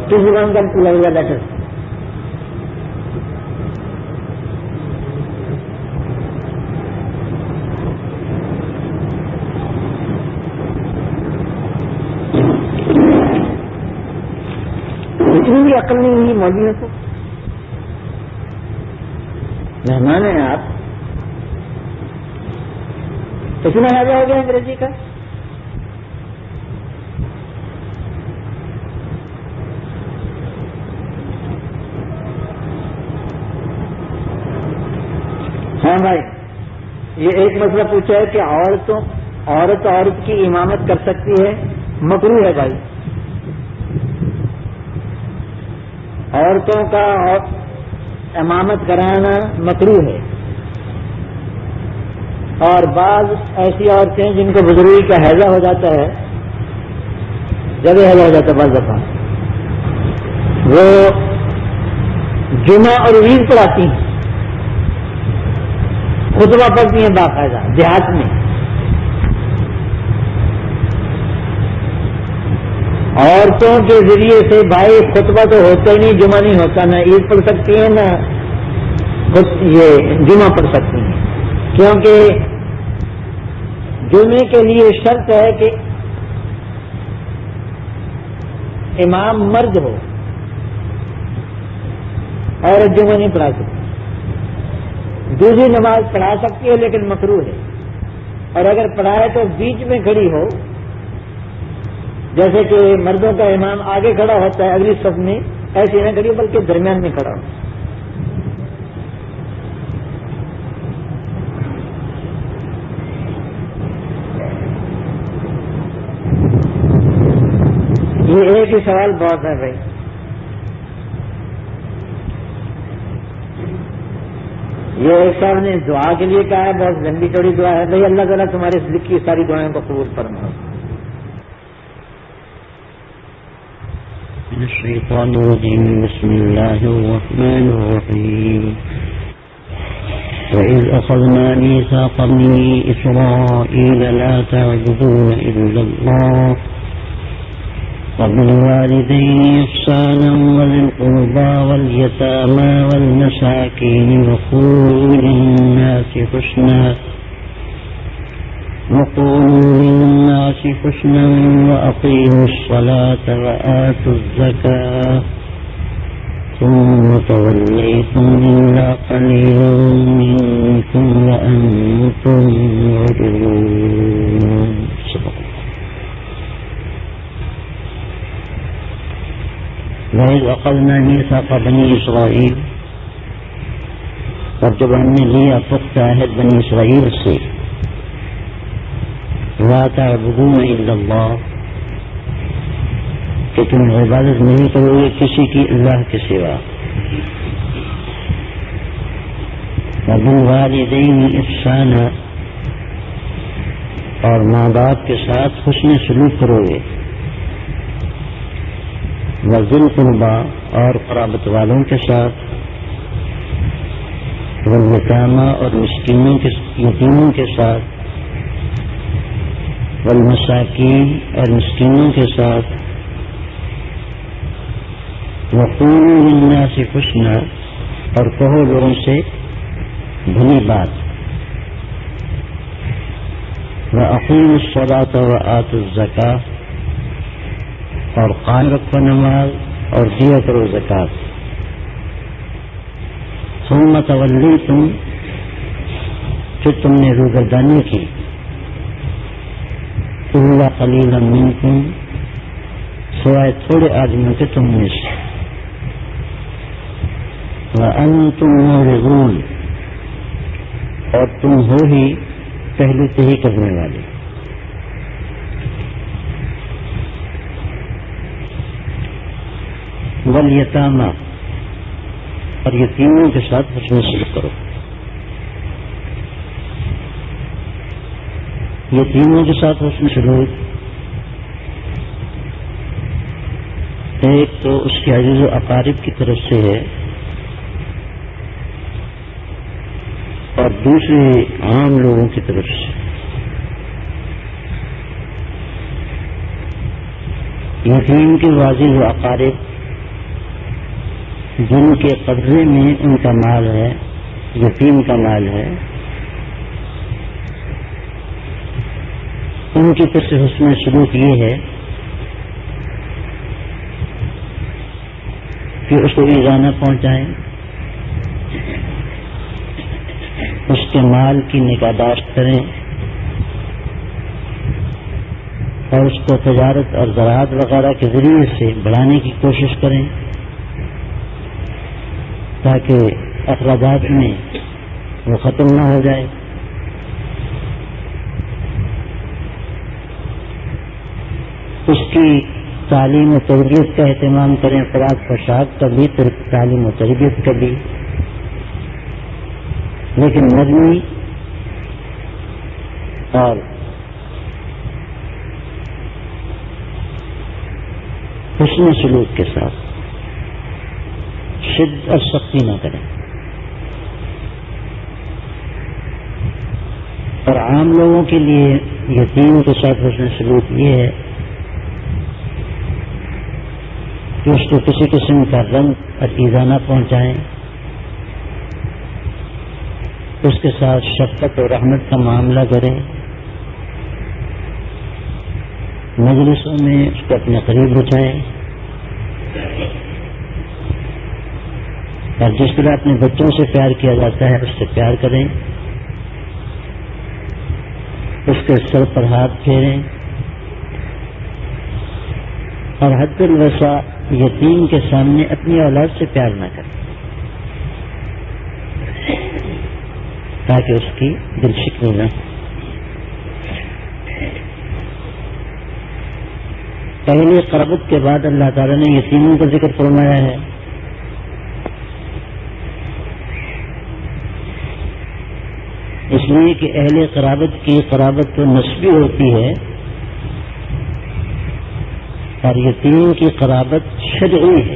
کس دکان کا کھلا ہوا لیٹر؟ اتنی بھی عقل نہیں ہوئی مولویوں کو. مہمان ہیں آپ، اتنا فائدہ ہو گیا انگریزی کا. ہاں بھائی، یہ ایک مسئلہ پوچھا ہے کہ عورت کی امامت کر سکتی ہے؟ مکروہ ہے بھائی. عورتوں کا امامت کرانا مکروہ ہے. اور بعض ایسی عورتیں جن کو بزرگی کا ہیضہ ہو جاتا ہے، جب ہیضہ ہو جاتا ہے بعض دفعہ، وہ جمعہ اور عید پڑھاتی ہیں، خطبہ پڑھتی ہیں باقاعدہ دیہات میں. عورتوں کے ذریعے سے بھائی خطبہ تو ہوتا ہی نہیں، جمعہ نہیں ہوتا، نہ عید پڑھ سکتی ہیں نہ یہ جمعہ پڑھ سکتی ہیں، کیونکہ جمعے کے لیے شرط ہے کہ امام مرد ہو، اور جمعہ نہیں پڑھا سکتی. دوسری نماز پڑھا سکتی ہے لیکن مکروہ ہے، اور اگر پڑھائے تو بیچ میں کھڑی ہو، جیسے کہ مردوں کا امام آگے کھڑا ہوتا ہے اگلی صف میں، ایسے نہ کھڑی ہو بلکہ درمیان میں کھڑا ہو. یہ ایک ہی سوال بہت ہے بھائی. یہ ایک صاحب نے دعا کے لیے کہا ہے، بہت لمبی چوڑی دعا ہے. بھائی اللہ تعالیٰ تمہارے اس لکھی ساری دعائیں کو قبول فرمائے. من الشيطان الرجيم. بسم الله الرحمن الرحيم. وإذ أخذنا ميثاق بني إسرائيل لا تعبدون إلا الله وبالوالدين إحسانا وذي القربى واليتامى والمساكين وقولوا للناس حسنا وأقيموا الصلاة وآتوا الزكاة ثم توليتم إلا قليلا منكم وأنتم معرضون. وَإِذْ أَخَذْنَا مِيثَاقَ بَنِي إِسْرَائِيلَ، اور جب ہم نے لیا پختہ عہد بنی اسرائیل سے، لا تعبدون الا اللہ، کہ تم عبادت نہیں کرو گے کسی کی اللہ کے سوا، وبالوالدین احسانا، اور ماں باپ کے ساتھ حسن سلوک کرو گے، وذی القربی، اور قرابت والوں کے ساتھ، والیتامی، اور یتیموں کے ساتھ، والمساکین، اور مسکینوں کے ساتھ، وقولوا للناس حسنا، اور کہو لوگوں سے بھلی بات، وأقیموا الصلاة وآتوا الزکاة، اور قائم رکھو نماز اور دیا کرو زکات. ثم تولیتم، پھر تم نے روگردانی کی، الا قلیلا منکم، سوائے تھوڑے آدمیوں کے تم میں سے، وانتم معرضون، اور تم ہو ہی پہلے سے ہی کرنے والے. والیتامی، اور یتیموں کے ساتھ حسن سلوک کرو. یتیموں کے ساتھ حسن سلوک، ایک تو اس کے عزیز و اقارب کی طرف سے ہے، اور دوسرے عام لوگوں کی طرف سے. یتیم کے عزیز و اقارب جن کے قبضے میں ان کا مال ہے، یتیم کا مال ہے، ان کی طرف سے حسن سلوک یہ ہے کہ اس کو ایذا نہ پہنچائیں، اس کے مال کی نگہداشت کریں، اور اس کو تجارت اور زراعت وغیرہ کے ذریعے سے بڑھانے کی کوشش کریں، تاکہ اخراجات میں وہ ختم نہ ہو جائے. کی تعلیم و تربیت کا اہتمام کریں، خوراک پوشاک کا بھی، تعلیم و تربیت کا بھی، لیکن نرمی اور حسن سلوک کے ساتھ شدت اور سختی نہ کریں. اور عام لوگوں کے لیے یتیم کے ساتھ حسن سلوک یہ ہے کہ اس کو کسی قسم کا رنج اور ایذا نہ پہنچائیں، اس کے ساتھ شفقت اور رحمت کا معاملہ کریں، مجلسوں میں اس کو اپنے قریب بٹھائیں، اور جس طرح اپنے بچوں سے پیار کیا جاتا ہے اس سے پیار کریں، اس کے سر پر ہاتھ پھیریں، اور حد الوسع یتیم کے سامنے اپنی اولاد سے پیار نہ کریں تاکہ اس کی دل شکنی نہ ہو. پہلے قربت کے بعد اللہ تعالیٰ نے یتیموں کا ذکر فرمایا ہے. اس لیے کہ اہل قرابت کی قرابت تو نسبی ہوتی ہے اور یتیم کی قرابت شرعی ہے.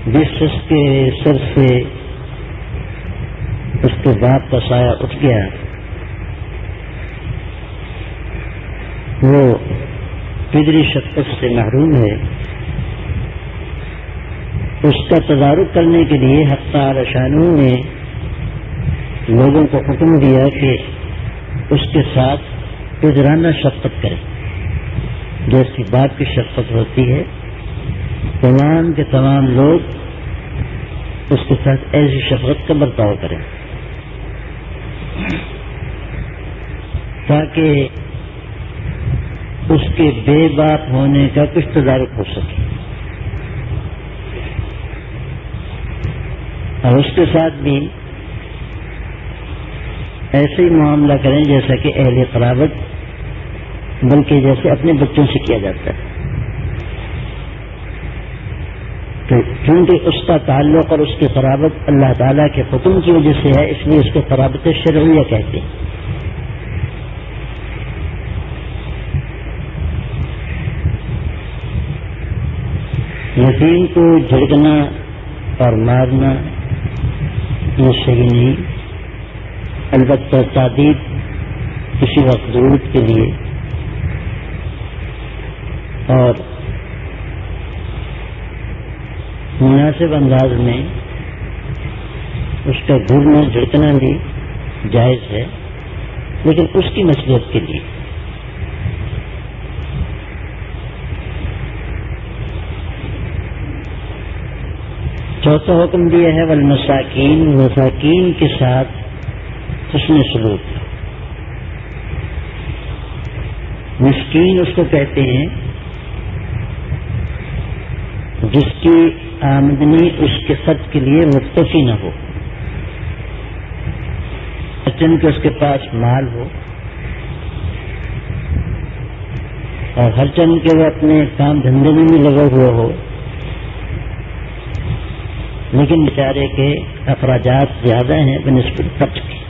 جس شخص کے سر سے اس کے باپ کا سایہ اٹھ گیا وہ پدری شفقت سے محروم ہے. اس کا تدارک کرنے کے لیے حق تعالی شانہ نے لوگوں کو حکم دیا کہ اس کے ساتھ پدرانہ شفقت کریں. جیسی باپ کی شفقت ہوتی ہے تمام کے تمام لوگ اس کے ساتھ ایسی شفقت کا برتاؤ کریں تاکہ اس کے بے باپ ہونے کا کچھ تدارک ہو سکے، اور اس کے ساتھ بھی ایسے ہی معاملہ کریں جیسا کہ اہل قرابت بلکہ جیسے اپنے بچوں سے کیا جاتا ہے. تو کیونکہ اس کا تعلق اور اس کی قرابت اللہ تعالیٰ کے حکم کی وجہ سے ہے اس لیے اس کو قرابت شرعیہ کہتے ہیں. یتیم کو جھڑکنا اور مارنا یہ صحیح نہیں، البتہ تادیب کسی وقت ضرورت کے لیے اور مناسب انداز میں اس کا گھرنا جھڑکنا بھی جائز ہے، لیکن اس کی مصلحت کے لیے. چوتھا حکم دیا ہے والمساکین، مساکین کے ساتھ حسن سلوک. مسکین اس کو کہتے ہیں جس کی آمدنی اس کے خرچ کے لیے مکتفی نہ ہو، اچن کہ اس کے پاس مال ہو اور ہر چند کے وہ اپنے کام دھندے میں بھی لگا ہوا ہو، لیکن بیچارے کے اخراجات زیادہ ہیں بنسبت خرچ کے.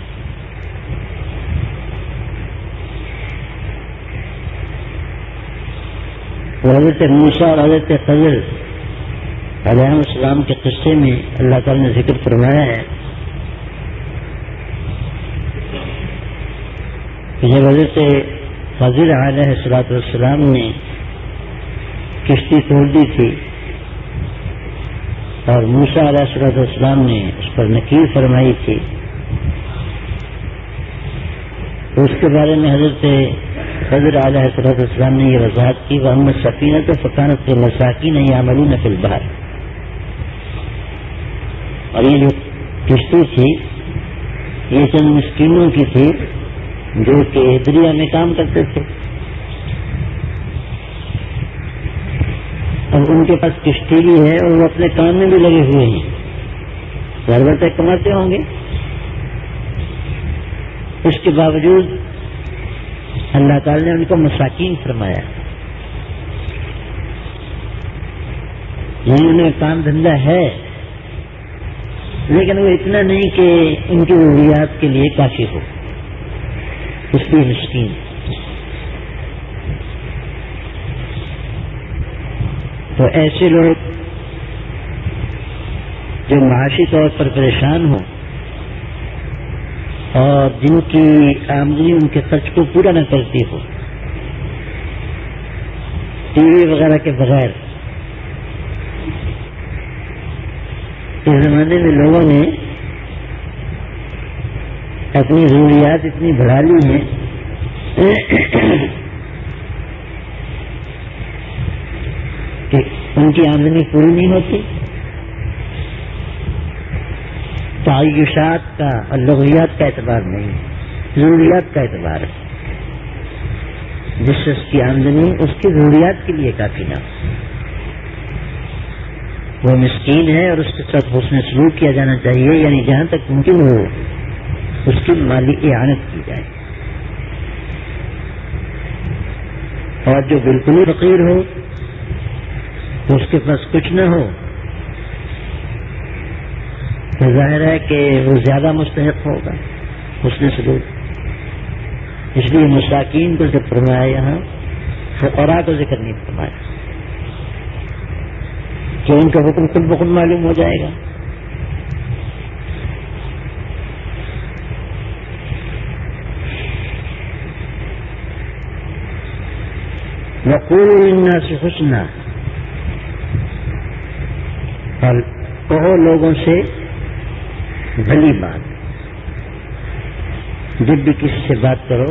حضرت موسیٰ اور حضرت خضر علیہ السلام کے قصے میں اللہ تعالی نے ذکر فرمایا ہے کہ جب حضرت خضر علیہ السلام نے کشتی توڑ دی تھی اور موسیٰ علیہ السلام نے اس پر نکیر فرمائی تھی، تو اس کے بارے میں حضرت خضر علیہ السلام نے یہ وضاحت کی وَأَمَّا السَّفِينَةُ فَكَانَتْ لِلْمَسَاكِينَ يَعْمَلُونَ فِي الْبَحْرِ. اور یہ جو کشتی تھی یہ چند مسکینوں کی تھی جو کہ دریا میں کام کرتے تھے، اور ان کے پاس کشتی بھی ہے اور وہ اپنے کام میں بھی لگے ہوئے ہیں، ضرورت کماتے ہوں گے. اس کے باوجود اللہ تعالی نے ان کو مساکین فرمایا، یعنی انہیں کام دھندہ ہے لیکن وہ اتنا نہیں کہ ان کی ضروریات کے لیے کافی ہو، اس لیے مسکین۔ تو ایسے لوگ جو معاشی طور پر پریشان ہوں اور جن کی آمدنی ان کے خرچ کو پورا نہ کرتی ہو، ٹی وی وغیرہ کے بغیر اس زمانے میں لوگوں نے اپنی ضروریات اتنی بڑھا لی ہیں کہ ان کی آمدنی پوری نہیں ہوتی، تعیشات کا اور لغویات کا اعتبار نہیں، ضروریات کا اعتبار ہے۔ جس شخص کی آمدنی اس کی ضروریات کے لیے کافی نہ ہو، وہ مسکین ہے اور اس کے ساتھ حسن سلوک کیا جانا چاہیے، یعنی جہاں تک ممکن ہو اس کی مالی اعانت کی جائے۔ اور جو بالکل ہی فقیر ہو تو اس کے پاس کچھ نہ ہو تو ظاہر ہے کہ وہ زیادہ مستحق ہوگا حسن سلوک۔ اس لیے مساکین کو ذکر فرمایا، یہاں فقراء کو ذکر نہیں فرمایا کہ ان کا حکم خود بخود معلوم ہو جائے گا۔ وقولوا للناس حسنا، اور کہو لوگوں سے بھلی بات۔ جب بھی کسی سے بات کرو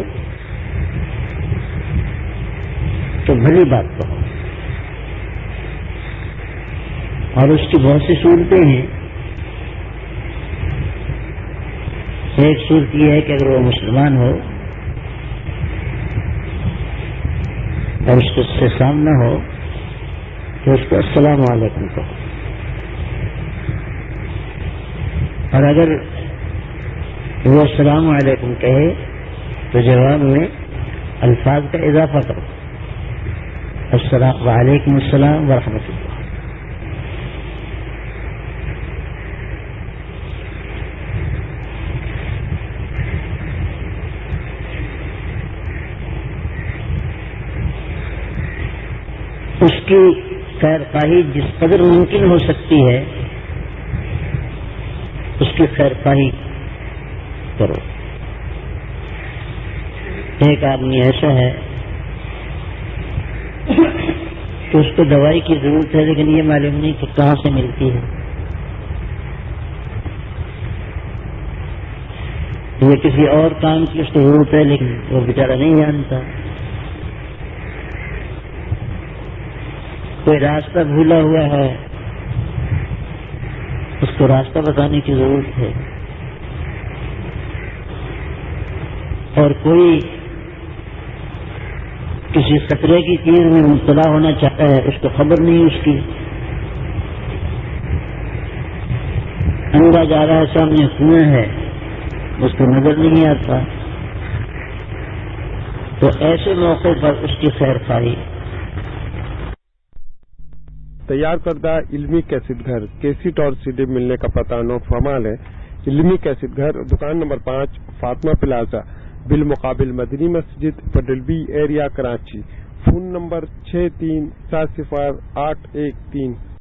تو بھلی بات کہو، اور اس کی بہت سی صورتیں ہیں۔ ایک صورت یہ ہے کہ اگر وہ مسلمان ہو اور اس کو سے سامنا ہو تو اس کو السلام علیکم کہو، اور اگر وہ السلام علیکم کہے تو جواب میں الفاظ کا اضافہ کرو، السلام وعلیکم السلام ورحمۃ اللہ۔ اس کی خیر خواہی جس قدر ممکن ہو سکتی ہے اس کی خیر خواہی کرو۔ ایک آدمی ایسا ہے کہ اس کو دوائی کی ضرورت ہے لیکن یہ معلوم نہیں کہ کہاں سے ملتی ہے، یہ کسی اور کام کی اس کو ضرورت ہے لیکن وہ بیچارہ نہیں جانتا، کوئی راستہ بھولا ہوا ہے اس کو راستہ بتانے کی ضرورت ہے، اور کوئی کسی خطرے کی چیز میں مبتلا ہونا چاہتا ہے اس کو خبر نہیں، اس کی اندھا جا رہا ہے، سامنے کنواں ہے اس کو نظر نہیں آتا، تو ایسے موقع پر اس کی خیر خواہی۔ تیار کردہ علمی کیسٹ گھر کیسٹ اور سی ڈی ملنے کا پتہ نو فرمال ہے۔ علمی کیسٹ گھر دکان نمبر 5 فاطمہ پلازا بالمقابل مدنی مسجد پڈل B area Karachi, phone number 63708113۔